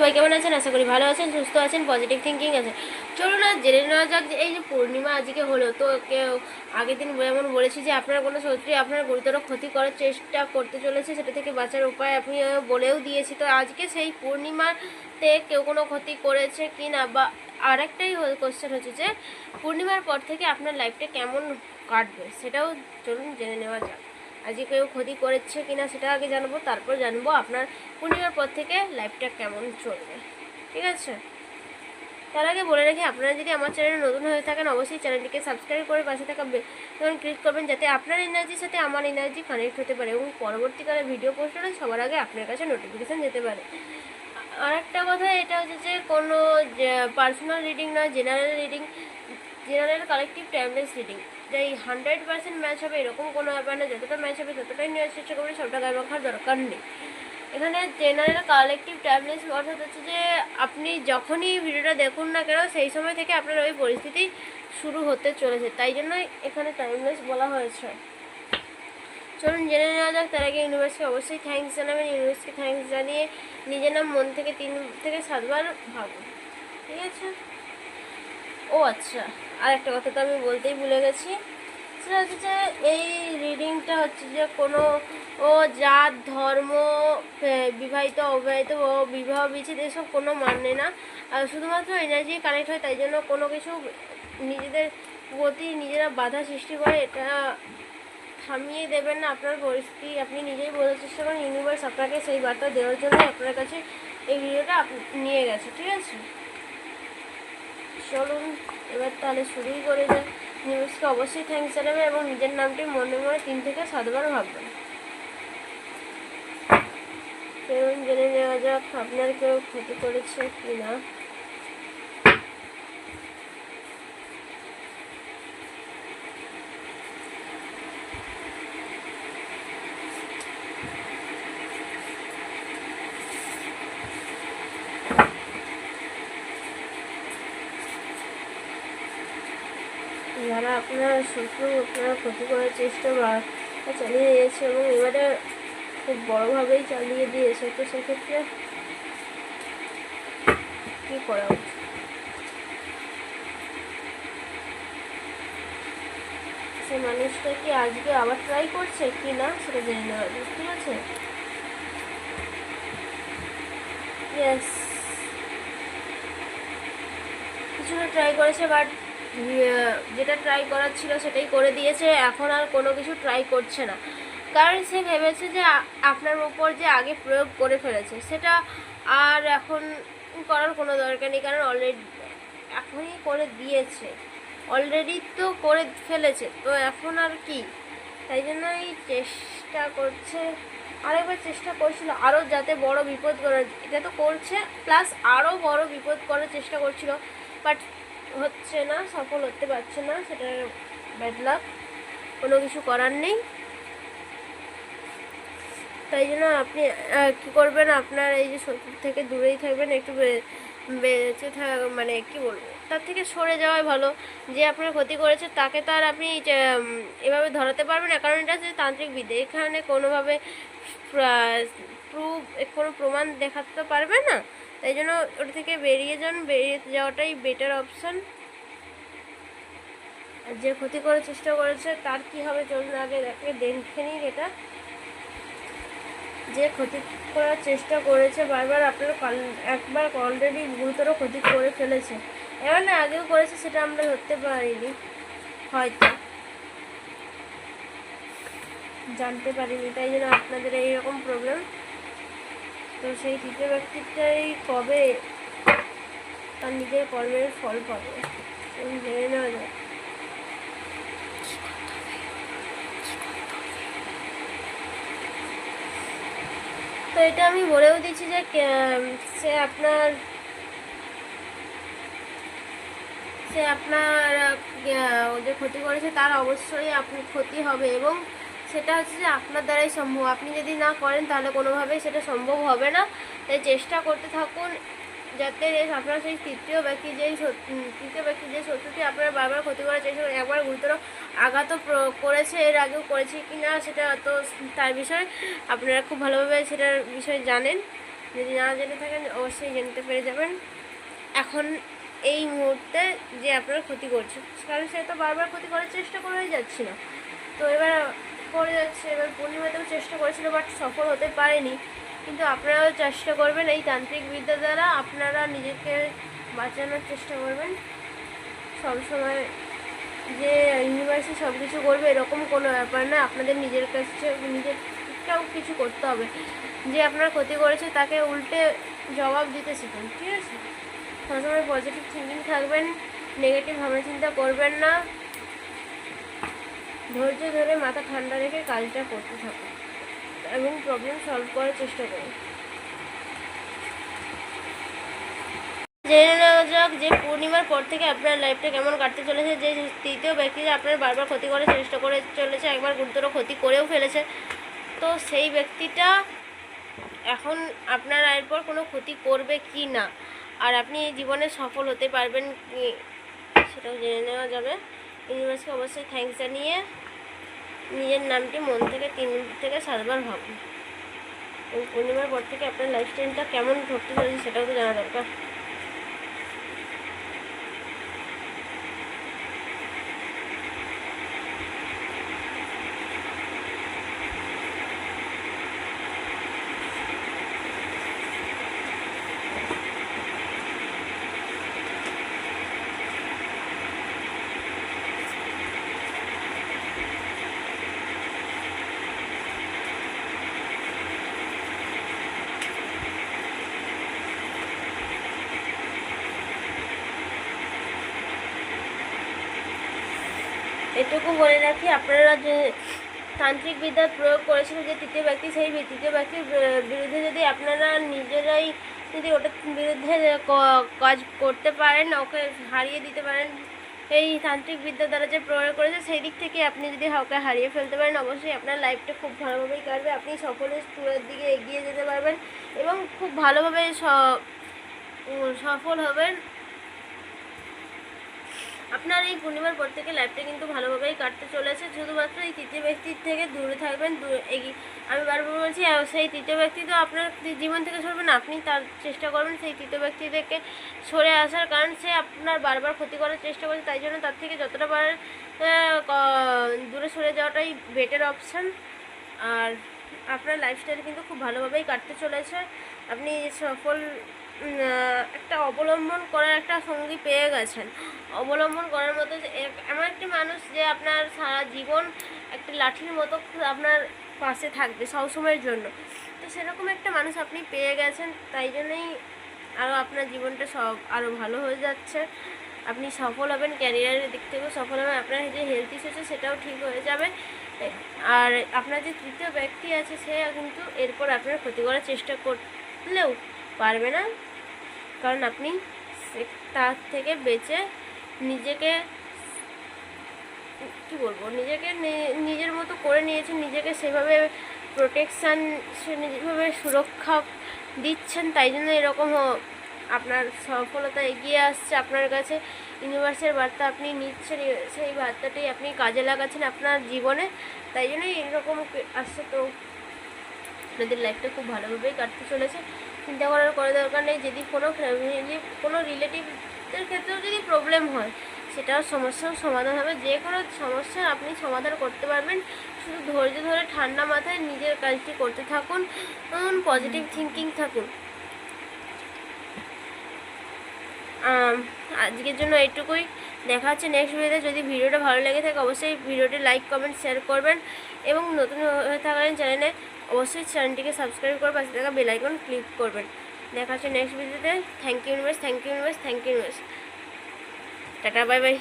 সবাই কেমন আছেন? আশা করি ভালো আছেন, সুস্থ আছেন, পজিটিভ থিঙ্কিং আছে। চলুন না জেনে নেওয়া যাক যে এই যে পূর্ণিমা আজকে হলো, তো কেউ আগের দিন যেমন বলেছি যে আপনার কোনো শত্রু আপনার গুরুতর ক্ষতি করার চেষ্টা করতে চলেছে, সেটা থেকে বাঁচার উপায় আপনি বলেও দিয়েছি। তো আজকে সেই পূর্ণিমাতে কেউ কোনো ক্ষতি করেছে কি না, বা আরেকটাই কোশ্চেন হচ্ছে যে পূর্ণিমার পর থেকে আপনার লাইফটা কেমন কাটবে, সেটাও চলুন জেনে নেওয়া যাক। আজকে কেউ ক্ষতি করেছে কিনা সেটা আগে জানবো, তারপর জানবো আপনার পূর্ণিমার পর থেকে লাইফটা কেমন চলবে। ঠিক আছে, তার আগে বলে রাখি, আপনারা যদি আমার চ্যানেলে নতুন হয়ে থাকেন অবশ্যই চ্যানেলটিকে সাবস্ক্রাইব করে পাশে থাকা বেল ক্লিক করবেন, যাতে আপনার এনার্জির সাথে আমার এনার্জি কানেক্ট হতে পারে এবং পরবর্তীকালে ভিডিও পোস্ট হলে সবার আগে আপনার কাছে নোটিফিকেশান যেতে পারে। আর একটা কথা, এটা হচ্ছে যে কোনো পার্সোনাল রিডিং নয়, general reading, general collective timeless reading. যে 100% ম্যাচ হবে এরকম কোনো ব্যাপার না, যতটা ম্যাচ হবে ততটাই নেওয়ার চেষ্টা করবেন, সবটা গায়ে মাখার দরকার নেই। এখানে জেনারেল কালেকটিভ টাইমলেস অর্থাৎ হচ্ছে যে আপনি যখনই ভিডিওটা দেখুন না কেন সেই সময় থেকে আপনার ওই পরিস্থিতি শুরু হতে চলেছে, তাই জন্য এখানে টাইমলেস বলা হয়েছে। চলুন জেনে নেওয়া যাক। তার আগে ইউনিভার্সকে অবশ্যই থ্যাঙ্কস জানাবেন। ইউনিভার্সকে থ্যাঙ্কস জানিয়ে নিজের নাম মন থেকে 3 থেকে 7 বার ভাবুন। ঠিক আছে? ও আচ্ছা, আর একটা কথা তো আমি বলতেই ভুলে গেছি, সেটা হচ্ছে যে এই রিডিংটা হচ্ছে যে কোনো জাত, ধর্ম, বিবাহিত, অবিবাহিত ও বিবাহ বিচ্ছেদ এসব কোনো মানে না, আর শুধুমাত্র এনার্জি কানেক্ট হয়, তাই জন্য কোনো কিছু নিজেদের প্রতি নিজেরা বাধা সৃষ্টি করে এটা থামিয়ে দেবেন না। আপনার পরিস্থিতি আপনি নিজেই বোঝার চেষ্টা করেন, ইউনিভার্স আপনাকে সেই বার্তা দেওয়ার জন্য আপনার কাছে এই ভিডিওটা নিয়ে গেছে। ঠিক আছে, চলুন এবার তাহলে শুরুই করে দেয়। ইউনিভার্সকে অবশ্যই থ্যাঙ্কস জানাবেন এবং নিজের নামটি মনে মনে 3 থেকে 7 বার ভাববেন। চলুন জেনে নেওয়া যাক আপনার কেউ ক্ষতি করেছে কি না। যারা আপনার শত্রু আপনারা ক্ষতি করার চেষ্টা চালিয়ে দিয়েছে এবং এবারে খুব বড়োভাবেই চালিয়ে দিয়েছে, তো সেক্ষেত্রে কী করা উচিত? সে মানুষটা কি আজকে আবার ট্রাই করছে কি না সেটা জেনে নেওয়া যায়। ঠিক আছে, ইয়েস, কিছুটা ট্রাই করেছে, বাট যেটা ট্রাই করার ছিল সেটাই করে দিয়েছে, এখন আর কোনো কিছু ট্রাই করছে না, কারণ সে ভেবেছে যে আপনার উপর যে আগে প্রয়োগ করে ফেলেছে সেটা আর এখন করার কোনো দরকার নেই, কারণ অলরেডি এখনই করে দিয়েছে, অলরেডি তো করে ফেলেছে, তো এখন আর কি, তাই জন্যই চেষ্টা করছে, আরেকবার চেষ্টা করছিল আরও যাতে বড় বিপদ করার, এটা তো করছে প্লাস আরও বড় বিপদ করার চেষ্টা করছিল, বাট হচ্ছে না, সফল হতে পারছে না, সেটা ব্যাড লাক, কোনো কিছু করার নেই। তাই জন্য আপনি কী করবেন, আপনার এই যে শত্রু থেকে দূরেই থাকবেন, একটু বেঁচে মানে কী বলবো, তার থেকে সরে যাওয়াই ভালো। যে আপনার ক্ষতি করেছে তাকে তো আর আপনি এভাবে ধরাতে পারবেন না, কারণ এটা হচ্ছে তান্ত্রিক বিদ্যা, এখানে কোনোভাবে কোনো প্রমাণ দেখাতে পারবে না, তাই জন্য ওটা থেকে বেরিয়ে যান, বেরিয়ে যাওয়াটাই বেটার অপশান। আর যে ক্ষতি করার চেষ্টা করেছে তার কি হবে চলুন আগে দেখে নিই। এটা যে ক্ষতি করার চেষ্টা করেছে বারবার আপনার একবার অলরেডি গুরুতর ক্ষতি করে ফেলেছে, এবার না আগেও করেছে, সেটা আমরা ধরতে পারিনি, হয়তো জানতে পারিনি, তাই জন্য আপনাদের এইরকম প্রবলেম। তো সেই তৃতীয় ব্যক্তিটাই কবে তার নিজের কর্মের ফল পাবে জেনে নেওয়া যায়। তো এটা আমি বলেও দিচ্ছি যে সে আপনার যে ক্ষতি করেছে তার অবশ্যই আপনার ক্ষতি হবে, এবং সেটা হচ্ছে যে আপনার দ্বারাই সম্ভব, আপনি যদি না করেন তাহলে কোনোভাবেই সেটা সম্ভব হবে না, তাই চেষ্টা করতে থাকুন যাতে আপনার সেই তৃতীয় ব্যক্তি যে শত্রুটি আপনার বারবার ক্ষতি করার চেষ্টা করে, একবার গুরুতর আঘাতও করেছে, এর আগেও করেছে কি না সেটা তো তার বিষয় আপনারা খুব ভালোভাবে সেটার বিষয়ে জানেন, যদি না জেনে থাকেন অবশ্যই জানতে পেরে যাবেন এখন এই মুহূর্তে যে আপনার ক্ষতি করছে, কারণ সে তো বারবার ক্ষতি করার চেষ্টা করেই যাচ্ছিল, তো এবার করে যাচ্ছে। এবার পূর্ণিমাতেও চেষ্টা করেছিল বাট সফল হতে পারেনি, কিন্তু আপনারাও চেষ্টা করবেন এই তান্ত্রিক বিদ্যা দ্বারা আপনারা নিজেকে বাঁচানোর চেষ্টা করবেন। সবসময় যে ইউনিভার্সে সব কিছু করবে এরকম কোনো ব্যাপার না, আপনাদের নিজের কাছে নিজেরটাও কিছু করতে হবে। যে আপনার ক্ষতি করেছে তাকে উল্টে জবাব দিতে শিখুন, ঠিক আছে? সবসময় পজিটিভ থিঙ্কিং থাকবেন, নেগেটিভ ভাবনা চিন্তা করবেন না, ধৈর্য ধরে মাথা ঠান্ডা রেখে কাজটা করতে থাকুন এবং প্রবলেম সলভ করার চেষ্টা করুন। জেনে নেওয়া যাক যে পূর্ণিমার পর থেকে আপনার লাইফটা কেমন কাটতে চলেছে। যে তৃতীয় ব্যক্তি যে আপনার বারবার ক্ষতি করার চেষ্টা করে চলেছে, একবার গুরুতর ক্ষতি করেও ফেলেছে, তো সেই ব্যক্তিটা এখন আপনার এরপর কোনো ক্ষতি করবে কি না, আর আপনি জীবনে সফল হতে পারবেন কি সেটাও জেনে নেওয়া যাবে। ইউনিভার্সকে অবশ্যই থ্যাঙ্কস জানিয়ে নিজের নামটি মন থেকে 3 থেকে 7 বার ভাবুন। এবং পূর্ণিমার পর থেকে আপনার লাইফস্টাইলটা কেমন ঘটতে চলেছে সেটাও তো জানা দরকার। এটুকু বলে রাখি, আপনারা যে তান্ত্রিক বিদ্যার প্রয়োগ করেছিলেন যে তৃতীয় ব্যক্তি, সেই তৃতীয় ব্যক্তির বিরুদ্ধে যদি আপনারা নিজেরাই যদি ওটার বিরুদ্ধে কাজ করতে পারেন, ওকে হারিয়ে দিতে পারেন এই তান্ত্রিক বিদ্যার দ্বারা যে প্রয়োগ করেছে, সেই দিক থেকে আপনি যদি ওকে হারিয়ে ফেলতে পারেন অবশ্যই আপনার লাইফটা খুব ভালোভাবেই কাটবে। আপনি সফলের ট্যুরের দিকে এগিয়ে যেতে পারবেন এবং খুব ভালোভাবে সফল হবেন। আপনার এই পূর্ণিমার পর থেকে লাইফটা কিন্তু ভালোভাবেই কাটতে চলেছে, শুধুমাত্র এই তৃতীয় ব্যক্তির থেকে দূরে থাকবেন। আমি বারবার বলছি সেই তৃতীয় ব্যক্তি তো আপনার জীবন থেকে সরবে না, আপনি তার চেষ্টা করবেন সেই তৃতীয় ব্যক্তি থেকে সরে আসার, কারণ সে আপনার বারবার ক্ষতি করার চেষ্টা করছে, তাই জন্য তার থেকে যতটা পারেন দূরে সরে যাওয়াটাই বেটার অপশান। আর আপনার লাইফস্টাইল কিন্তু খুব ভালোভাবেই কাটতে চলেছে। আপনি সফল একটা অবলম্বন করার একটা সঙ্গী পেয়ে গেছেন, অবলম্বন করার মতো এমন একটি মানুষ যে আপনার সারা জীবন একটা লাঠির মতো আপনার পাশে থাকবে সবসময়ের জন্য। তো সেরকম একটা মানুষ আপনি পেয়ে গেছেন, তাই জন্যই আরও আপনার জীবনটা আরও ভালো হয়ে যাচ্ছে। আপনি সফল হবেন, ক্যারিয়ারের দিক থেকেও সফল হবেন, আপনার যে হেলথ ইস্যু আছে সেটাও ঠিক হয়ে যাবে। আর আপনার যে তৃতীয় ব্যক্তি আছে সে কিন্তু এরপর আপনার ক্ষতি করার চেষ্টা করলেও পারবে না, কারণ আপনি তার থেকে বেঁচে নিজেকে কী বলবো, নিজেকে নিজের মতো করে নিয়েছেন, নিজেকে সেভাবে প্রোটেকশান, যেভাবে সুরক্ষা দিচ্ছেন, তাই জন্য এরকম আপনার সফলতা এগিয়ে আসছে আপনার কাছে। ইউনিভার্সের বার্তা আপনি নিচ্ছেন, সেই বার্তাটাই আপনি কাজে লাগাচ্ছেন আপনার জীবনে, তাই জন্যই এরকম আসছে। তো আপনাদের লাইফটা খুব ভালোভাবেই কাটতে চলেছে, চিন্তা করার কোনো দরকার নেই। যদি কোনো রিলেটিভদের ক্ষেত্রেও যদি প্রবলেম হয় সেটাও সমস্যার সমাধান হবে, যে কোনো সমস্যার আপনি সমাধান করতে পারবেন। শুধু ধৈর্য ধরে ঠান্ডা মাথায় নিজের কাজটি করতে থাকুন, পজিটিভ থিঙ্কিং থাকুন। আজকের জন্য এইটুকুই, দেখা হচ্ছে নেক্সট ভিডিওতে। যদি ভিডিওটা ভালো লেগে থাকে অবশ্যই ভিডিওটি লাইক কমেন্ট শেয়ার করবেন এবং নতুন হয়ে থাকলেন চ্যানেলে অবশ্যই চ্যানেলটিকে সাবস্ক্রাইব করে পাশে থাকা বেল আইকন ক্লিক করবেন। দেখা হচ্ছে নেক্সট ভিডিওতে। Thank you universe, thank you universe, thank you universe. Tata, bye by.